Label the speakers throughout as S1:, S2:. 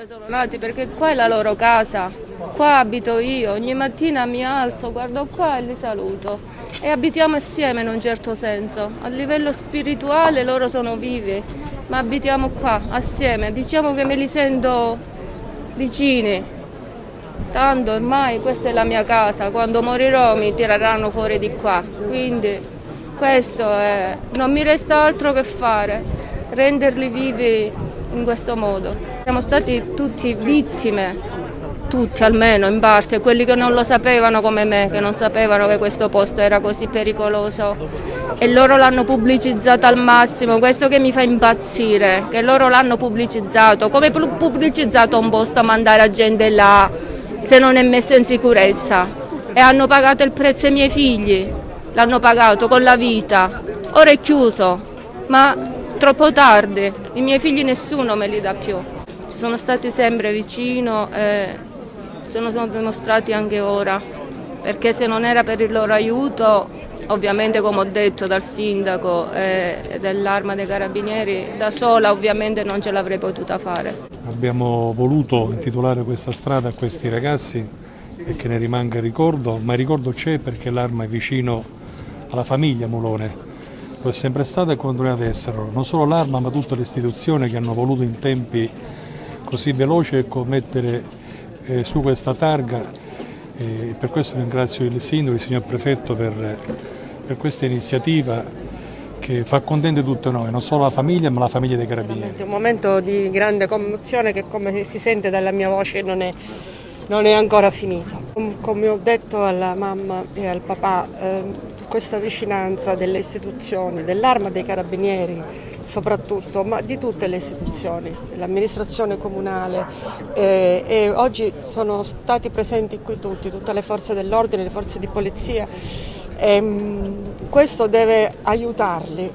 S1: dove sono nati, perché qua è la loro casa, qua abito io, ogni mattina mi alzo, guardo qua e li saluto e abitiamo assieme in un certo senso. A livello spirituale loro sono vivi, ma abitiamo qua assieme, diciamo che me li sento vicini, tanto ormai questa è la mia casa, quando morirò mi tireranno fuori di qua, quindi questo è, non mi resta altro che fare, renderli vivi in questo modo. Siamo stati tutti vittime, tutti almeno in parte, quelli che non lo sapevano come me, che non sapevano che questo posto era così pericoloso e loro l'hanno pubblicizzato al massimo, questo che mi fa impazzire, che loro l'hanno pubblicizzato, come pubblicizzato un posto a mandare a gente là se non è messo in sicurezza, e hanno pagato il prezzo ai miei figli, l'hanno pagato con la vita, ora è chiuso, ma troppo tardi, i miei figli nessuno me li dà più. Ci sono stati sempre vicino e se ne sono dimostrati anche ora, perché se non era per il loro aiuto, ovviamente come ho detto dal sindaco e dell'Arma dei Carabinieri, da sola ovviamente non ce l'avrei potuta fare.
S2: Abbiamo voluto intitolare questa strada a questi ragazzi perché ne rimanga il ricordo, ma il ricordo c'è perché l'Arma è vicino alla famiglia Mulone. Lo è sempre stato e continuerà ad esserlo, non solo l'Arma ma tutte le istituzioni che hanno voluto in tempi così veloci mettere su questa targa. Per questo ringrazio il sindaco, il signor prefetto per questa iniziativa che fa contenti tutti noi, non solo la famiglia ma la famiglia dei Carabinieri.
S3: È un momento di grande commozione che, come si sente dalla mia voce, non è ancora finito. Come ho detto alla mamma e al papà, questa vicinanza delle istituzioni, dell'Arma dei Carabinieri soprattutto, ma di tutte le istituzioni, l'amministrazione comunale, e oggi sono stati presenti qui tutte le forze dell'ordine, le forze di polizia. Questo deve aiutarli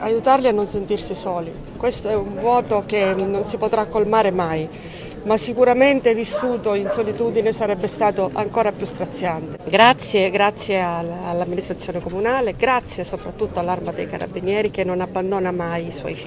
S3: a non sentirsi soli. Questo è un vuoto che non si potrà colmare mai, ma sicuramente vissuto in solitudine sarebbe stato ancora più straziante. Grazie all'amministrazione comunale, grazie soprattutto all'Arma dei Carabinieri che non abbandona mai i suoi figli.